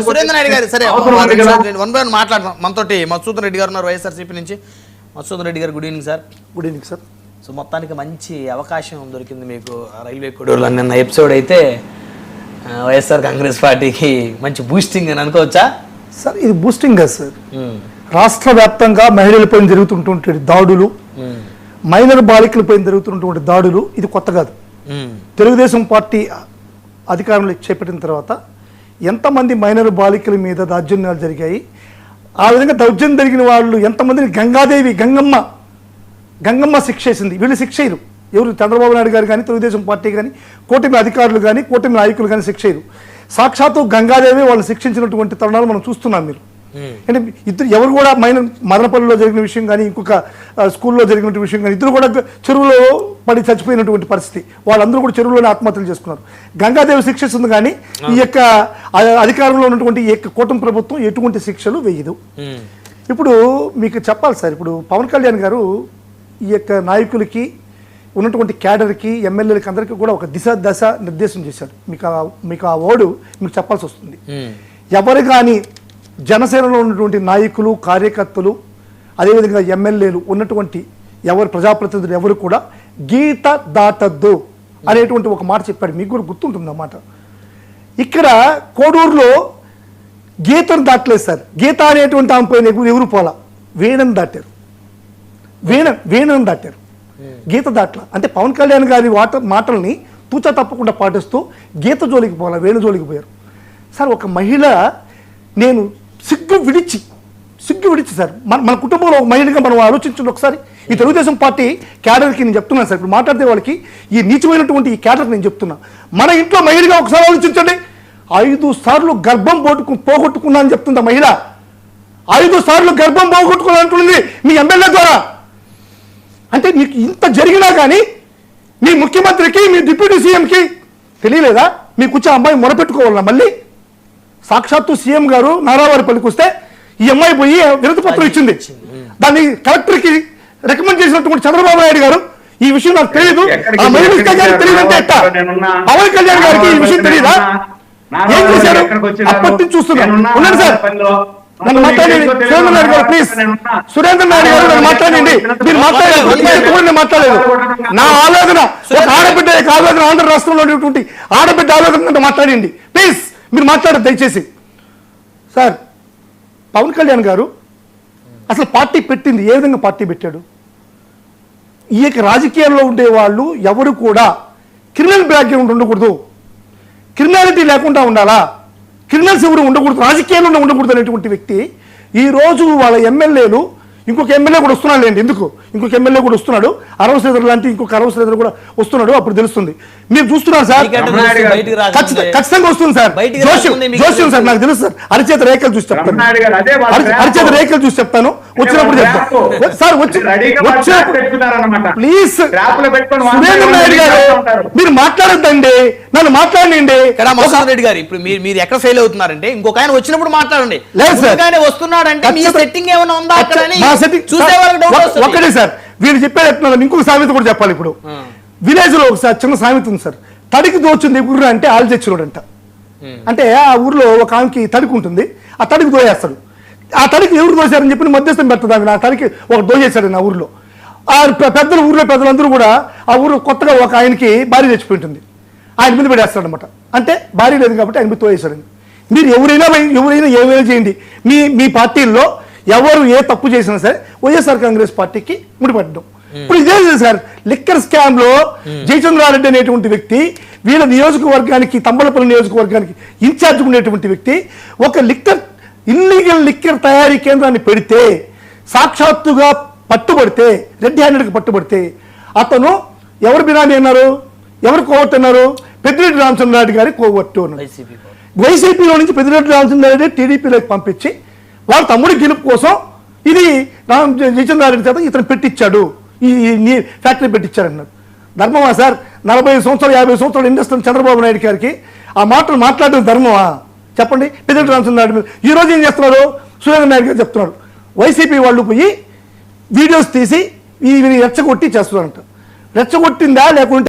సురేంద్ర నాయుడు గారు సరే one by one మాట్లాడదాం. మనతోటి మధుసూదన్ రెడ్డి గారు ఉన్నారు వైఎస్ఆర్సీపీ నుంచి. మధుసూదన్ రెడ్డి గారు good evening sir. Good evening sir. So మొత్తానికి మంచి అవకాశం దొరికింది మీకు రైల్వే కొడూరులో. నిన్న ఎపిసోడ్ అయితే వైఎస్ఆర్ కాంగ్రెస్ పార్టీకి మంచి బూస్టింగ్ అని అనుకోవచ్చా సార్? ఇది బూస్టింగ్ కాదు సార్. రాష్ట్ర వ్యాప్తంగా మహిళలపై జరుగుతుంటే దాడులు, మైనర్ బాలికలపై జరుగుతున్నటువంటి దాడులు ఇది కొత్త కాదు. తెలుగుదేశం పార్టీ అధికారంలో చేపట్టిన తర్వాత ఎంతమంది మైనర్ బాలికల మీద దౌర్జన్యాలు జరిగాయి, ఆ విధంగా దౌర్జన్యం జరిగిన వాళ్ళు ఎంతమందిని గంగాదేవి గంగమ్మ శిక్ష వేసింది. వీళ్ళు శిక్ష అయ్యారు ఎవరు? చంద్రబాబు నాయుడు గారు కానీ, తెలుగుదేశం పార్టీ కానీ, కూటమి అధికారులు కానీ, కూటమి నాయకులు కానీ శిక్ష అయ్యారు. సాక్షాత్తు గంగాదేవి వాళ్ళని శిక్షించినటువంటి తరుణాలు మనం చూస్తున్నాం. మీరు అంటే ఇద్దరు ఎవరు కూడా మదనపల్లిలో జరిగిన విషయం కానీ, ఇంకొక స్కూల్లో జరిగిన విషయం కానీ, ఇద్దరు కూడా చెరువులో పడి చచ్చిపోయినటువంటి పరిస్థితి. వాళ్ళందరూ కూడా చెరువులోనే ఆత్మహత్యలు చేసుకున్నారు. గంగాదేవి శిక్షిస్తుంది కానీ ఈ యొక్క అధికారంలో ఉన్నటువంటి ఈ యొక్క కూటమి ప్రభుత్వం ఎటువంటి శిక్షలు వేయదు. ఇప్పుడు మీకు చెప్పాలి సార్, ఇప్పుడు పవన్ కళ్యాణ్ గారు ఈ యొక్క నాయకులకి ఉన్నటువంటి క్యాడర్కి, ఎమ్మెల్యేలకి అందరికీ కూడా ఒక దశ నిర్దేశం చేశాడు. మీకు ఆ వర్డు మీకు చెప్పాల్సి వస్తుంది. ఎవరు కానీ జనసేనలో ఉన్నటువంటి నాయకులు, కార్యకర్తలు, అదేవిధంగా ఎమ్మెల్యేలు ఉన్నటువంటి ఎవరు ప్రజాప్రతినిధులు ఎవరు కూడా గీత దాటద్దు అనేటువంటి ఒక మాట చెప్పాడు. మీకు కూడా గుర్తుంటుంది అన్నమాట. ఇక్కడ కోడూరులో గీతను దాటలేదు సార్. గీత అనేటువంటి ఆమె పైన ఎవరు పోలా, వేణను దాటారు. వేణను దాటారు, గీత దాట్ల. అంటే పవన్ కళ్యాణ్ గారి మాటల్ని తూచా తప్పకుండా పాటిస్తూ గీత జోలికి పోలా, వేణు జోలికి పోయారు సార్. ఒక మహిళ నేను సిగ్గు విడిచి సార్, మన కుటుంబంలో ఒక మహిళగా మనం ఆలోచించండి ఒకసారి. ఈ తెలుగుదేశం పార్టీ క్యాడర్కి నేను చెప్తున్నాను సార్, ఇప్పుడు మాట్లాడితే వాళ్ళకి ఈ నీచమైనటువంటి ఈ క్యాడర్కి నేను చెప్తున్నా, మన ఇంట్లో మహిళగా ఒకసారి ఆలోచించండి. 5 సార్లు గర్భం పోగొట్టుకున్నా అని చెప్తుంది ఆ మహిళ. 5 సార్లు గర్భం పోగొట్టుకున్నా అంటుంది మీ ఎమ్మెల్యే ద్వారా. అంటే మీకు ఇంత జరిగినా కానీ మీ ముఖ్యమంత్రికి, మీ డిప్యూటీ సీఎంకి తెలియలేదా? మీకు వచ్చి అమ్మాయి మొరపెట్టుకోవాలన్నా మళ్ళీ? సాక్షాత్తు సీఎం గారు నారావారిపల్లికి వస్తే ఈ అమ్మాయి పోయి వినతి పత్రం ఇచ్చింది. దాన్ని కలెక్టర్కి రికమెండ్ చేసినటువంటి చంద్రబాబు నాయుడు గారు ఈ విషయం నాకు తెలియదు, ఆ మహిళ గారికి తెలియదంటే ఎట్టా? పవన్ కళ్యాణ్ గారికి ఈ విషయం తెలియదా? ఏం చేశారు? అప్పటి నుంచి చూస్తున్నాను. ఉండండి సార్, నన్ను మాట్లాడండి. సురేంద్ర నాయుడు గారు ప్లీజ్, సురేంద్ర నాయుడు గారు నన్ను మాట్లాడండి. మీరు మాట్లాడలేదు. నా ఆలోచన ఒక ఆడబిడ్డ యొక్క ఆలోచన, ఆంధ్ర రాష్ట్రంలో ఉన్నటువంటి ఆడబిడ్డ ఆలోచన మాట్లాడండి ప్లీజ్. మీరు మాట్లాడదు దయచేసి. సార్, పవన్ కళ్యాణ్ గారు అసలు పార్టీ పెట్టింది ఏ విధంగా పార్టీ పెట్టాడు? ఈ యొక్క రాజకీయాల్లో ఉండేవాళ్ళు ఎవరు కూడా క్రిమినల్ బ్యాక్గ్రౌండ్ ఉండకూడదు, క్రిమినాలిటీ లేకుండా ఉండాలా, క్రిమినల్స్ ఎవరు ఉండకూడదు, రాజకీయాల్లో ఉండకూడదు అనేటువంటి వ్యక్తి ఈరోజు వాళ్ళ ఎమ్మెల్యేలు, ఇంకొక ఎమ్మెల్యే కూడా వస్తున్నాడు లేండి, ఎందుకు ఇంకొక ఎమ్మెల్యే కూడా వస్తున్నాడు, అరవ శ్రీధర్ లాంటి ఇంకొక అరవ శ్రీధర్ కూడా వస్తున్నాడు, అప్పుడు తెలుస్తుంది. మీరు చూస్తున్నారు సార్, ఖచ్చితంగా వస్తుంది సార్. జోష్యం సార్, నాకు తెలుసు సార్. అరిచేత రేఖలు చూసి చెప్తాను, అరిచేత రేఖలు చూసి చెప్తాను, వచ్చినప్పుడు చెప్తాను సార్. ప్లీజ్ సురేంద్ర నాయుడు గారు మీరు మాట్లాడద్దండి, నన్ను మాట్లాడండి. రెడ్డి గారు ఇప్పుడు మీరు ఎక్కడ ఫెయిల్ అవుతున్నారంటే ఇంకొక ఆయన వచ్చినప్పుడు మాట్లాడండి. లేదు సార్, వస్తున్నాడంటే మీ సెట్టింగ్ ఏమైనా ఉందా? ఒక్కటే సార్, వీళ్ళు చెప్పేది ఇంకొక సామెత కూడా చెప్పాలి. ఇప్పుడు విలేజ్ లో ఒకసారి చిన్న సామెత ఉంది సార్, తడికి దోచుంది ఊరు అంటే ఆలు చచ్చినోడంట. అంటే ఆ ఊర్లో ఒక ఆమెకి తడికి ఉంటుంది, ఆ తడికి దోయేస్తాడు. ఆ తడికి ఎవరు దోశారని చెప్పి మధ్యస్థం పెడుతుంది. ఆ తడికి ఒక దోయేశాడు నా ఊర్లో. ఆ పెద్దలు ఊర్లో పెద్దలందరూ కూడా ఆ ఊరు కొత్తగా ఒక ఆయనకి భార్య చచ్చిపోయింటుంది, ఆయన మీద పడేస్తాడు అనమాట. అంటే భార్య లేదు కాబట్టి ఆయన మీద తోయేశాడని. మీరు ఎవరైనా ఏమైనా చేయండి, మీ పార్టీల్లో ఎవరు ఏ తప్పు చేసినా సరే వైఎస్ఆర్ కాంగ్రెస్ పార్టీకి ముడిపడ్డం. ఇప్పుడు ఇదే సార్, లిక్కర్ స్కామ్ లో జయచంద్రారెడ్డి అనేటువంటి వ్యక్తి వీళ్ళ నియోజకవర్గానికి, తంబలపల్లి నియోజకవర్గానికి ఇన్ఛార్జ్ ఉండేటువంటి వ్యక్తి ఒక ఇల్లీగల్ లిక్కర్ తయారీ కేంద్రాన్ని పెడితే, సాక్షాత్తుగా పట్టుబడితే, రెడ్ హ్యాండెడ్కి పట్టుబడితే, అతను ఎవరు బినామీ అన్నారు, ఎవరు కోవట్టు అన్నారు? పెద్దిరెడ్డి రామచంద్రారెడ్డి గారి కోవట్టు అన్నారు. వైసీపీలో నుంచి పెద్దిరెడ్డి రామచంద్రారెడ్డి టీడీపీలోకి పంపించి వాళ్ళ తమ్ముడి గెలుపు కోసం ఇది జయచంద్రారెడ్డి చేత ఇతను పెట్టించాడు, ఈ ఫ్యాక్టరీ పెట్టించాడు అన్నాడు. ధర్మమా సార్? 45 సంవత్సరాలు 50 సంవత్సరాలు ఇండస్ట్రీ చంద్రబాబు నాయుడు గారికి ఆ మాటలు మాట్లాడడం ధర్మమా చెప్పండి? పెద్దిరెడ్డి రామచంద్రారెడ్డి ఈ రోజు ఏం చేస్తున్నారు? సురేంద్ర నాయుడు గారు చెప్తున్నాడు, వైసీపీ వాళ్ళు పోయి వీడియోస్ తీసి రెచ్చగొట్టి చేస్తున్నారంట. రెచ్చగొట్టిందా లేకుంటే